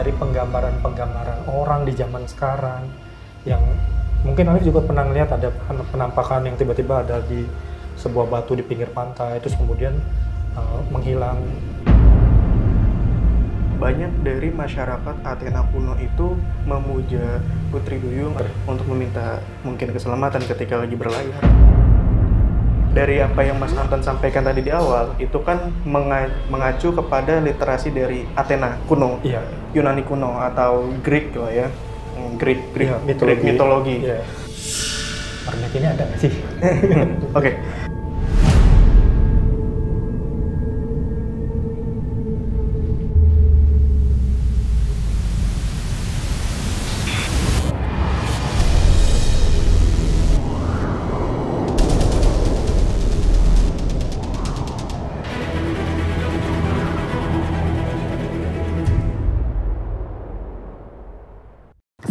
dari penggambaran-penggambaran orang di zaman sekarang yang mungkin Alif juga pernah lihat ada penampakan yang tiba-tiba ada di sebuah batu di pinggir pantai terus kemudian menghilang. Banyak dari masyarakat Athena kuno itu memuja Putri Duyung untuk meminta mungkin keselamatan ketika lagi berlayar. Dari apa yang Mas Anton sampaikan tadi di awal, itu kan mengacu kepada literasi dari Athena kuno, Iya. Yunani kuno atau Greek lah ya, Greek Iya, mitologi. mitologi. Iya. Mermaid ini ada nggak sih? Oke.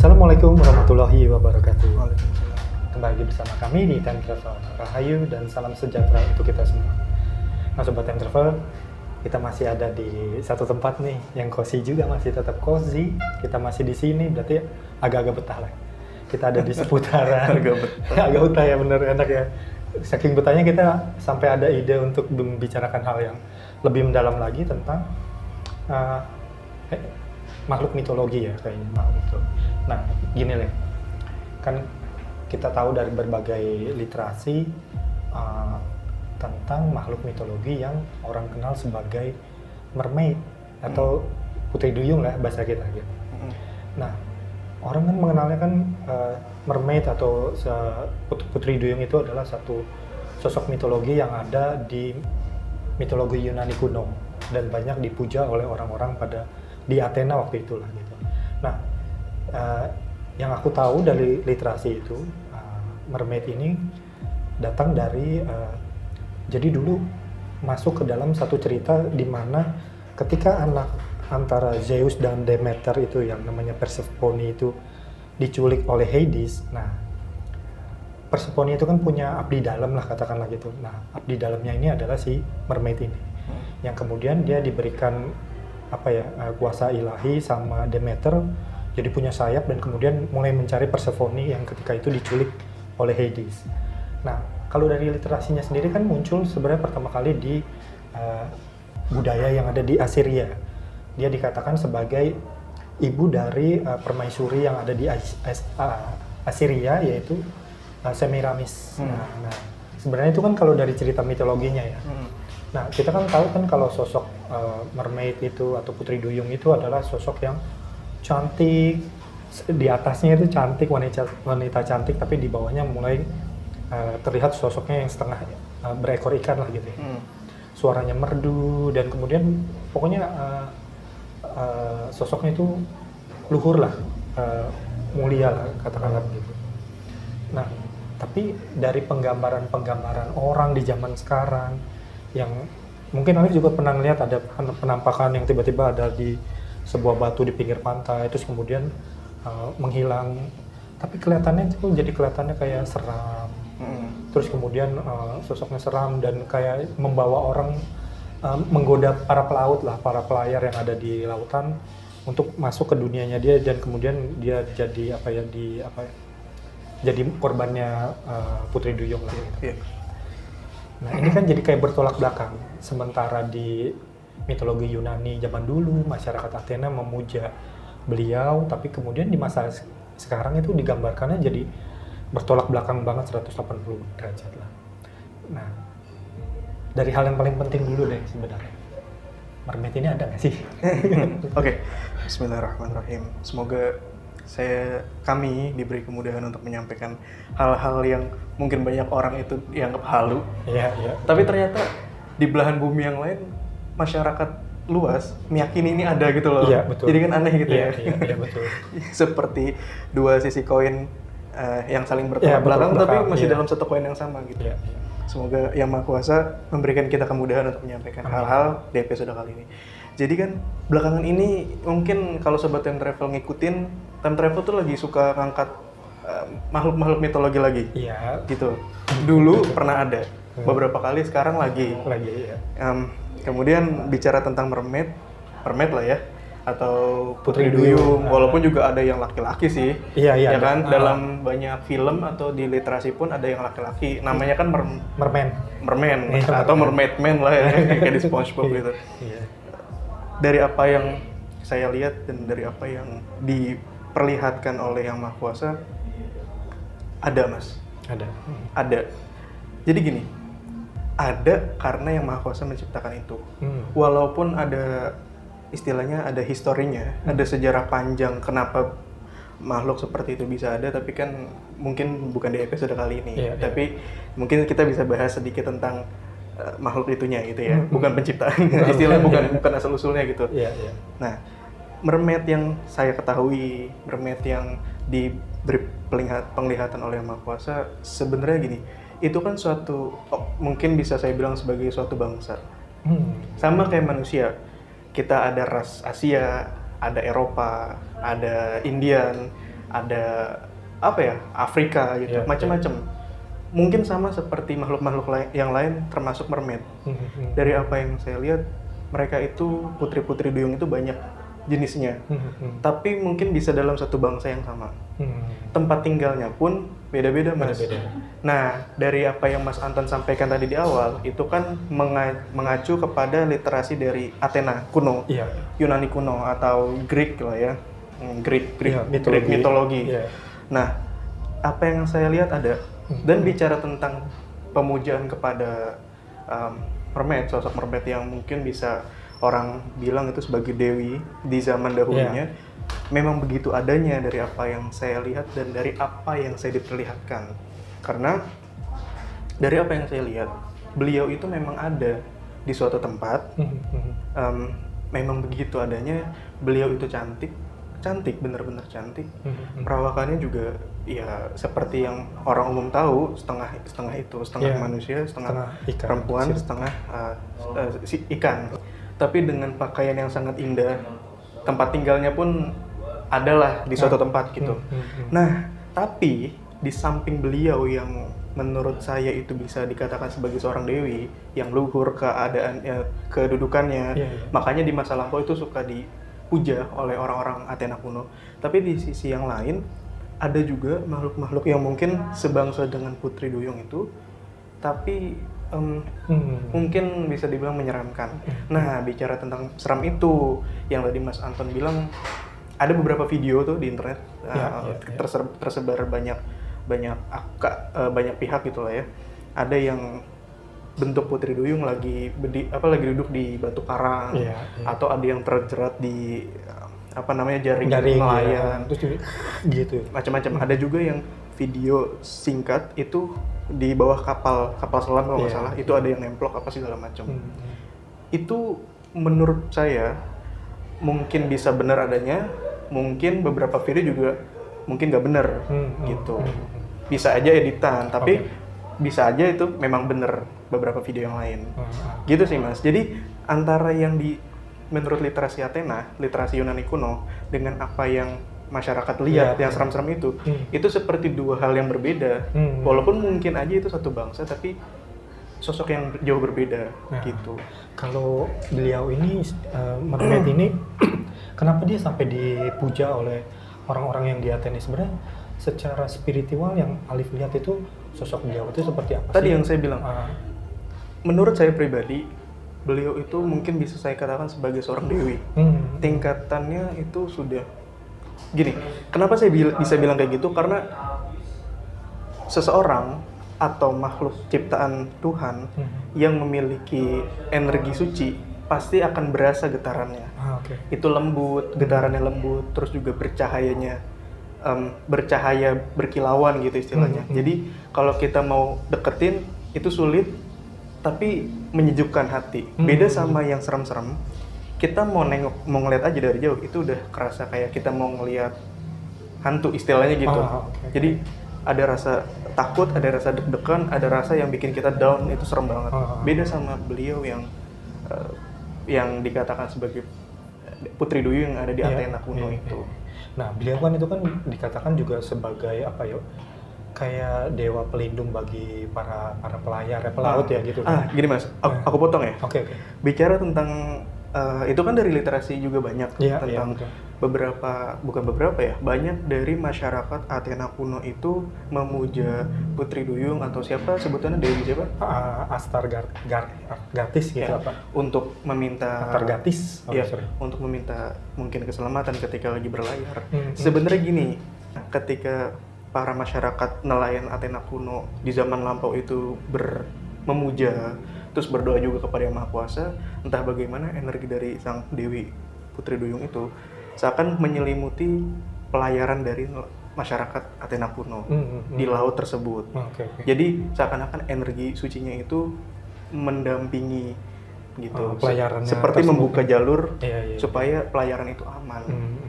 Assalamualaikum warahmatullahi wabarakatuh. Waalaikumsalam. Kembali bersama kami di Time Travel. Rahayu dan salam sejahtera untuk kita semua. Nah Sobat Time Travel, kita masih ada di satu tempat nih yang cozy juga, masih tetap cozy. Kita masih di sini, berarti agak-agak betah lah. Kita ada di seputaran. Agak betah ya, bener enak ya. Saking betahnya kita sampai ada ide untuk membicarakan hal yang lebih mendalam lagi tentang makhluk mitologi ya kayaknya, makhluk mitologi. Nah, gini deh, kan kita tahu dari berbagai literasi tentang makhluk mitologi yang orang kenal sebagai mermaid atau putri duyung lah bahasa kita gitu. Nah, orang kan mengenalnya kan mermaid atau putri duyung itu adalah satu sosok mitologi yang ada di mitologi Yunani kuno dan banyak dipuja oleh orang-orang di Athena waktu itulah gitu. Nah, yang aku tahu dari literasi itu, mermaid ini datang dari, jadi dulu masuk ke dalam satu cerita di mana ketika anak antara Zeus dan Demeter itu yang namanya Persephone itu diculik oleh Hades. Nah, Persephone itu kan punya abdi dalam lah katakanlah gitu. Nah, abdi dalamnya ini adalah si mermaid ini, yang kemudian dia diberikan kuasa ilahi sama Demeter, jadi punya sayap dan kemudian mulai mencari Persephone yang ketika itu diculik oleh Hades. Nah, kalau dari literasinya sendiri kan muncul sebenarnya pertama kali di budaya yang ada di Assyria. Dia dikatakan sebagai ibu dari permaisuri yang ada di Assyria, yaitu Semiramis. Nah, sebenarnya itu kan kalau dari cerita mitologinya ya. Nah, kita kan tahu kan kalau sosok mermaid itu atau putri duyung itu adalah sosok yang cantik, di atasnya itu cantik, wanita cantik, tapi di bawahnya mulai terlihat sosoknya yang setengah berekor ikan lah gitu ya. Suaranya merdu dan kemudian pokoknya sosoknya itu luhur lah, mulia lah katakanlah begitu. Nah, tapi dari penggambaran-penggambaran orang di zaman sekarang yang mungkin Alif juga pernah lihat ada penampakan yang tiba-tiba ada di sebuah batu di pinggir pantai terus kemudian menghilang, tapi kelihatannya itu jadi kelihatannya kayak seram. Terus kemudian sosoknya seram dan kayak membawa orang, menggoda para pelaut lah, para pelayar yang ada di lautan untuk masuk ke dunianya dia dan kemudian dia jadi jadi korbannya putri duyung lah gitu. Nah, ini kan jadi kayak bertolak belakang. Sementara di mitologi Yunani zaman dulu, masyarakat Athena memuja beliau, tapi kemudian di masa sekarang itu digambarkannya jadi bertolak belakang banget 180 derajat lah. Nah, dari hal yang paling penting dulu deh sebenarnya. Mermaid ini ada nggak sih? Oke. Bismillahirrahmanirrahim. Semoga kami diberi kemudahan untuk menyampaikan hal-hal yang mungkin banyak orang itu dianggap halu. Iya. Tapi ternyata di belahan bumi yang lain, masyarakat luas meyakini ini ada gitu loh. Iya, betul. Jadi kan aneh gitu ya. Iya, betul. Seperti dua sisi koin yang saling bertolak belakang tapi masih dalam satu koin yang sama gitu. Iya. Semoga Yang Maha Kuasa memberikan kita kemudahan untuk menyampaikan hal-hal di episode kali ini. Jadi kan belakangan ini mungkin kalau Sobat Time Travel ngikutin, Time Travel tuh lagi suka ngangkat makhluk-makhluk mitologi lagi. Iya. Gitu. Dulu pernah ada, beberapa kali, sekarang lagi. Iya. Kemudian bicara tentang mermaid lah ya. atau Putri Putri Duyung. Duyung, walaupun juga ada yang laki-laki sih. Iya, Ya ada. kan, dalam banyak film atau di literasi pun ada yang laki-laki. Namanya kan Merman. merman Iya, atau merman. mermaidman lah ya, kayak di SpongeBob gitu. Iya. Dari apa yang saya lihat dan dari apa yang diperlihatkan oleh Yang Maha Kuasa, ada Mas. Ada. Ada. Jadi gini, ada karena Yang Maha Kuasa menciptakan itu. Walaupun ada istilahnya, ada historinya, ada sejarah panjang kenapa makhluk seperti itu bisa ada, tapi kan mungkin bukan di episode kali ini. Iya, Tapi mungkin kita bisa bahas sedikit tentang makhluk itunya gitu ya, bukan penciptaan. Istilahnya bukan asal usulnya gitu. Iya, iya. Nah, mermaid yang saya ketahui, mermaid yang diberi penglihatan oleh Yang Maha Kuasa, sebenarnya gini, itu kan suatu, mungkin bisa saya bilang sebagai suatu bangsa. Sama kayak manusia, kita ada ras Asia, ada Eropa, ada Indian, ada apa ya, Afrika gitu, macam-macam. Mungkin sama seperti makhluk-makhluk yang lain, termasuk mermaid. Dari apa yang saya lihat, mereka itu putri-putri duyung itu banyak jenisnya, tapi mungkin bisa dalam satu bangsa yang sama. Tempat tinggalnya pun beda-beda, Mas. Nah, dari apa yang Mas Anton sampaikan tadi di awal, itu kan mengacu kepada literasi dari Athena kuno, Yunani kuno atau Greek lah ya, Greek mitologi. Nah, apa yang saya lihat ada, dan bicara tentang pemujaan kepada mermaid, sosok mermaid yang mungkin bisa orang bilang itu sebagai dewi di zaman dahulunya, memang begitu adanya dari apa yang saya lihat dan dari apa yang saya diperlihatkan. Karena dari apa yang saya lihat, beliau itu memang ada di suatu tempat, memang begitu adanya. Beliau itu cantik, benar-benar cantik. Perawakannya juga ya seperti yang orang umum tahu, setengah manusia, setengah ikan, perempuan, setengah ikan. Tapi dengan pakaian yang sangat indah, tempat tinggalnya pun adalah di suatu tempat gitu. Nah, tapi di samping beliau yang menurut saya itu bisa dikatakan sebagai seorang dewi yang luhur kedudukannya, makanya di masa lampau itu suka dipuja oleh orang-orang Athena kuno. Tapi di sisi yang lain, ada juga makhluk-makhluk yang mungkin sebangsa dengan Putri Duyung itu, tapi mungkin bisa dibilang menyeramkan. Nah, bicara tentang seram itu, yang tadi Mas Anton bilang, ada beberapa video tuh di internet, tersebar banyak pihak gitu lah ya. Ada yang bentuk Putri Duyung lagi duduk di batu karang, atau ada yang terjerat di jaring nelayan, terus gitu. Macam-macam. Ada juga yang video singkat itu di bawah kapal selam kalau nggak salah, itu ada yang nemplok apa segala macam. Itu menurut saya mungkin bisa benar adanya, mungkin beberapa video juga mungkin nggak benar gitu. Bisa aja editan, tapi bisa aja itu memang benar beberapa video yang lain. Gitu sih, Mas. Jadi antara yang menurut literasi Athena, literasi Yunani kuno, dengan apa yang masyarakat lihat yang seram-seram itu seperti dua hal yang berbeda. Walaupun mungkin aja itu satu bangsa, tapi sosok yang jauh berbeda gitu. Kalau beliau ini mermaid ini kenapa dia sampai dipuja oleh orang-orang yang di Athena? Sebenarnya secara spiritual yang Alif lihat itu sosok beliau itu seperti apa sih? Tadi yang saya bilang, menurut saya pribadi, beliau itu mungkin bisa saya katakan sebagai seorang dewi. Tingkatannya itu sudah gini. Kenapa saya bisa bilang kayak gitu? Karena seseorang atau makhluk ciptaan Tuhan yang memiliki energi suci pasti akan berasa getarannya. Itu lembut, getarannya lembut, terus juga bercahaya berkilauan gitu istilahnya. Jadi kalau kita mau deketin itu sulit, tapi menyejukkan hati. Beda sama yang serem-serem. Kita mau ngeliat aja dari jauh, itu udah kerasa kayak kita mau ngeliat hantu istilahnya gitu. Jadi ada rasa takut, ada rasa deg-degan, ada rasa yang bikin kita down, itu serem banget. Beda sama beliau yang dikatakan sebagai Putri Duyung yang ada di Athena kuno itu. Nah, beliau kan itu kan dikatakan juga sebagai apa ya? Kayak dewa pelindung bagi para pelayar, pelaut ya gitu. Gini Mas, aku potong ya. Oke. Bicara tentang itu kan dari literasi juga banyak tentang betul. bukan beberapa ya, banyak dari masyarakat Athena kuno itu memuja Putri Duyung atau siapa sebutannya, Dewi siapa? Astargatis gitu Ya, apa? untuk meminta Astargatis. ya, Sorry. untuk meminta mungkin keselamatan ketika lagi berlayar. Hmm. Sebenarnya gini, ketika para masyarakat nelayan Athena kuno di zaman lampau itu memuja, terus berdoa juga kepada Yang Maha Kuasa, entah bagaimana energi dari sang Dewi Putri Duyung itu seakan menyelimuti pelayaran dari masyarakat Athena kuno di laut tersebut. Okay. Jadi seakan-akan energi sucinya itu mendampingi gitu, pelayarannya seperti membuka jalur supaya iya. pelayaran itu aman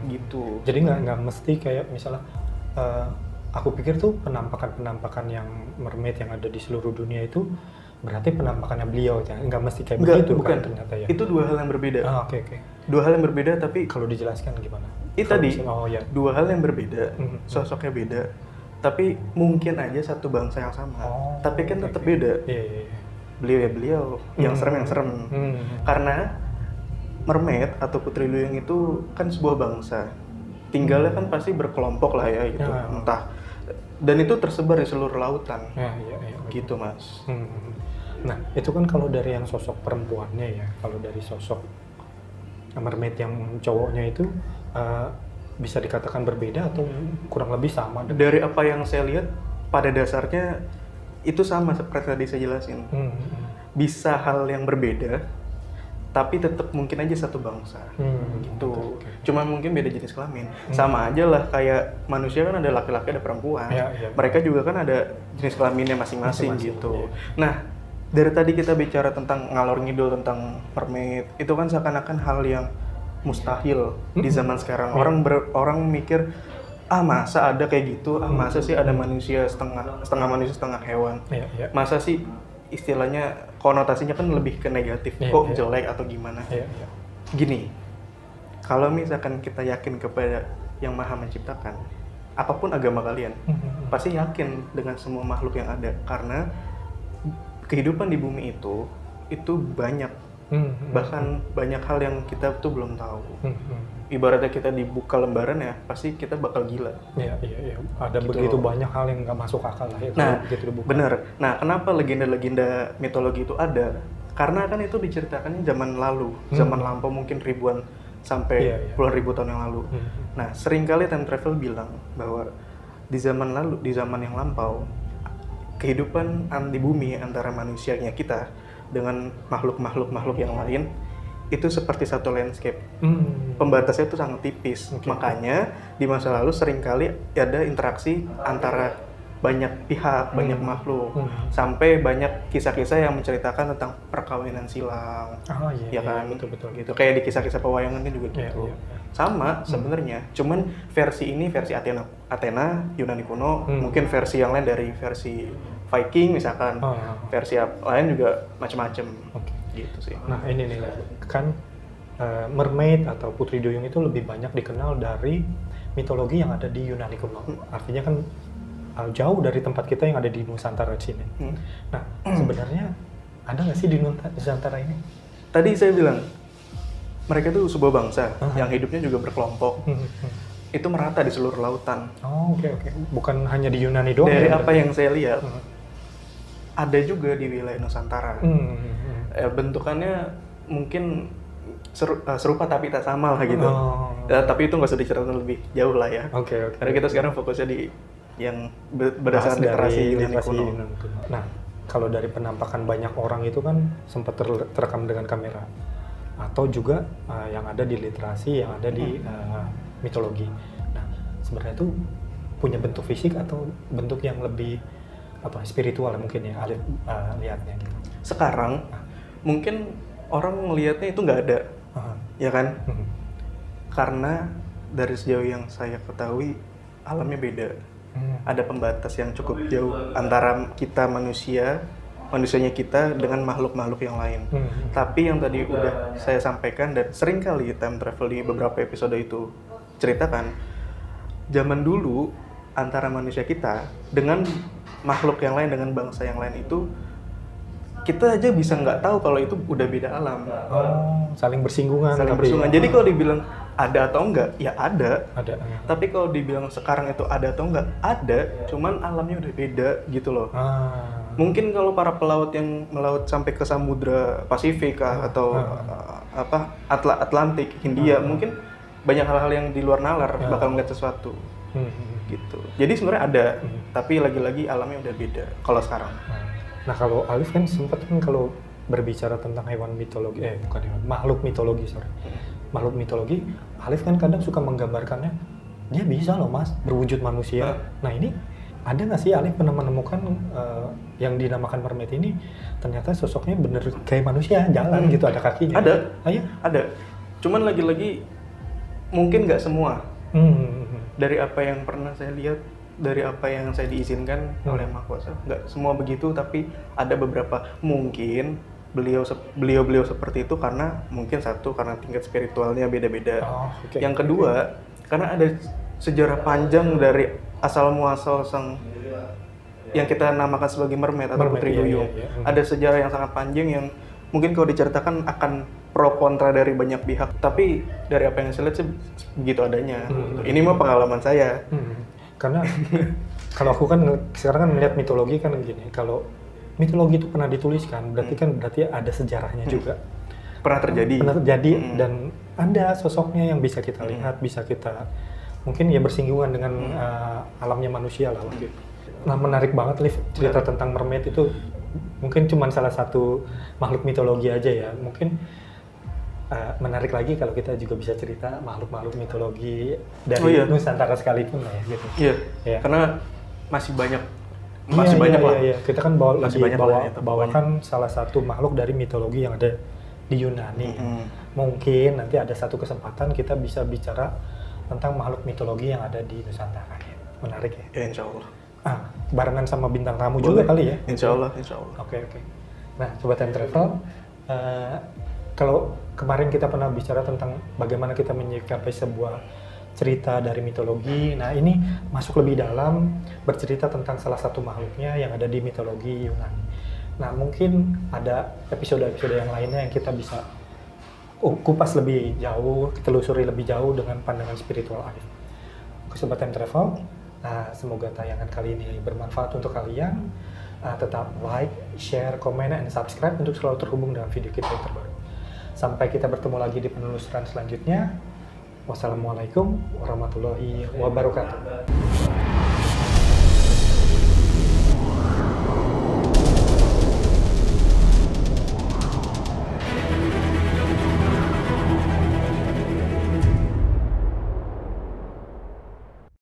gitu. Jadi nggak mesti kayak misalnya aku pikir tuh penampakan yang mermaid yang ada di seluruh dunia itu berarti penampakannya beliau, nggak mesti kayak begitu bukan. Kan ternyata ya. Itu dua hal yang berbeda. Oke. Dua hal yang berbeda, tapi kalau dijelaskan gimana? Itu tadi ya. dua hal yang berbeda, sosoknya beda, tapi mungkin aja satu bangsa yang sama, tapi kan tetap beda. Iya. Beliau ya beliau, yang serem. Karena mermaid atau Putri Duyung itu kan sebuah bangsa, tinggalnya kan pasti berkelompok lah ya gitu, entah, dan itu tersebar di seluruh lautan. Iya. Gitu mas. Nah itu kan kalau dari yang sosok perempuannya ya, kalau dari sosok mermaid yang cowoknya itu bisa dikatakan berbeda atau kurang lebih sama? Dari apa yang saya lihat, pada dasarnya itu sama seperti tadi saya jelasin. Bisa hal yang berbeda, tapi tetap mungkin aja satu bangsa. Gitu. Okay. Cuma mungkin beda jenis kelamin. Sama aja lah kayak manusia kan ada laki-laki ada perempuan. Iya. Mereka juga kan ada jenis kelaminnya masing-masing gitu. Iya. Nah, dari tadi kita bicara tentang ngalor ngidul tentang mermaid, itu kan seakan-akan hal yang mustahil di zaman sekarang. Orang mikir, masa ada kayak gitu? Masa sih ada manusia setengah manusia setengah hewan? Iya. Masa sih istilahnya konotasinya kan lebih ke negatif, kok jelek atau gimana? Iya. Gini, kalau misalkan kita yakin kepada Yang Maha Menciptakan, apapun agama kalian, pasti yakin dengan semua makhluk yang ada, karena kehidupan di bumi itu banyak, bahkan banyak hal yang kita tuh belum tahu. Ibaratnya kita dibuka lembaran ya, pasti kita bakal gila. Iya. Ada gitu. Begitu banyak hal yang nggak masuk akal lah ya. Bener. Nah, kenapa legenda-legenda mitologi itu ada? Karena kan itu diceritakannya zaman lalu, zaman lampau, mungkin ribuan sampai puluhan ribu tahun yang lalu. Nah, seringkali time travel bilang bahwa di zaman yang lampau, kehidupan di bumi antara manusianya kita dengan makhluk yang lain itu seperti satu landscape. Pembatasnya itu sangat tipis. Makanya di masa lalu seringkali ada interaksi antara banyak pihak, banyak makhluk, sampai banyak kisah-kisah yang menceritakan tentang perkawinan silang. Ya kan, betul. Gitu. Kayak di kisah-kisah pewayangan kan juga gitu. Sama sebenarnya, cuman versi ini versi Athena Yunani kuno, mungkin versi yang lain dari versi Viking misalkan, versi lain juga macam-macam. Gitu sih. Nah ini nih kan mermaid atau Putri Duyung itu lebih banyak dikenal dari mitologi yang ada di Yunani kuno. Artinya kan jauh dari tempat kita yang ada di Nusantara sini. Nah sebenarnya ada nggak sih di Nusantara ini? Tadi saya bilang mereka tuh sebuah bangsa yang hidupnya juga berkelompok. Itu merata di seluruh lautan. Oke. Bukan hanya di Yunani doang. Dari apa yang saya lihat, ada juga di wilayah Nusantara. Bentukannya mungkin serupa tapi tak sama lah gitu. Tapi itu nggak usah diceritakan lebih jauh lah ya. Oke. Karena kita sekarang fokusnya di yang berdasarkan literasi Yunani kuno. Nah, kalau dari penampakan banyak orang itu kan sempat terekam dengan kamera. Atau juga yang ada di literasi, yang ada di mitologi. Nah, sebenarnya itu punya bentuk fisik atau bentuk yang lebih spiritual mungkin ya, lihatnya gitu. Sekarang mungkin orang melihatnya itu nggak ada, ya kan? Karena dari sejauh yang saya ketahui alamnya beda. Ada pembatas yang cukup jauh antara kita manusianya kita dengan makhluk-makhluk yang lain. Tapi yang tadi udah saya sampaikan dan sering kali time travel di beberapa episode itu ceritakan, zaman dulu antara manusia kita dengan makhluk yang lain, dengan bangsa yang lain itu kita aja bisa nggak tahu kalau itu udah beda alam. Oh, saling bersinggungan. Saling bersinggungan. Jadi kalau dibilang ada atau enggak, ya ada. Ada. Tapi kalau dibilang sekarang itu ada atau enggak, ada. Cuman alamnya udah beda gitu loh. Mungkin kalau para pelaut yang melaut sampai ke Samudra Pasifik atau Atlantik, Hindia, mungkin banyak hal-hal yang di luar nalar bakal melihat sesuatu. Gitu. Jadi sebenarnya ada, tapi lagi-lagi alamnya udah beda kalau sekarang. Nah kalau Alif kan sempat kan kalau berbicara tentang hewan mitologi, bukan hewan, makhluk mitologi, makhluk mitologi, Alif kan kadang suka menggambarkannya, dia bisa loh mas, berwujud manusia. Nah ini, ada nggak sih Alif pernah menemukan yang dinamakan mermaid ini, ternyata sosoknya bener kayak manusia, jalan gitu, ada kakinya? Ada, ya? Ada. Cuman lagi-lagi, mungkin nggak semua. Dari apa yang pernah saya lihat, dari apa yang saya diizinkan oleh Maha Kuasa, nggak semua begitu, tapi ada beberapa mungkin beliau seperti itu karena mungkin satu karena tingkat spiritualnya beda-beda. Yang kedua karena ada sejarah panjang dari asal muasal sang yang kita namakan sebagai mermaid atau putri duyung. Ada sejarah yang sangat panjang yang mungkin kalau diceritakan akan pro kontra dari banyak pihak, tapi dari apa yang saya lihat sih begitu adanya. Ini mah pengalaman saya. Karena kalau aku kan sekarang kan melihat mitologi kan gini, kalau mitologi itu pernah dituliskan, berarti ada sejarahnya juga. Pernah terjadi. Dan ada sosoknya yang bisa kita lihat, bisa kita mungkin ya bersinggungan dengan alamnya manusia lah gitu. Nah menarik banget Liv, cerita tentang mermaid itu mungkin cuma salah satu makhluk mitologi aja ya. Mungkin menarik lagi kalau kita juga bisa cerita makhluk-makhluk mitologi dari Nusantara sekalipun lah ya gitu. Iya. Karena masih banyak lah. Iya. Kita kan bawakan salah satu makhluk dari mitologi yang ada di Yunani. Mungkin nanti ada satu kesempatan kita bisa bicara tentang makhluk mitologi yang ada di Nusantara. Menarik ya? Ya insya Allah. Barengan sama bintang tamu juga kali ya? Insya Allah. Oke. Nah, Sobat Time Travel, kalau kemarin kita pernah bicara tentang bagaimana kita menyikapi sebuah cerita dari mitologi. Nah, ini masuk lebih dalam, bercerita tentang salah satu makhluknya yang ada di mitologi Yunani. Nah, mungkin ada episode-episode yang lainnya yang kita bisa kupas lebih jauh, telusuri lebih jauh dengan pandangan spiritual Alif. Sobat Time Travel, semoga tayangan kali ini bermanfaat untuk kalian. Tetap like, share, komen, dan subscribe untuk selalu terhubung dengan video kita yang terbaru. Sampai kita bertemu lagi di penelusuran selanjutnya. Wassalamualaikum warahmatullahi wabarakatuh.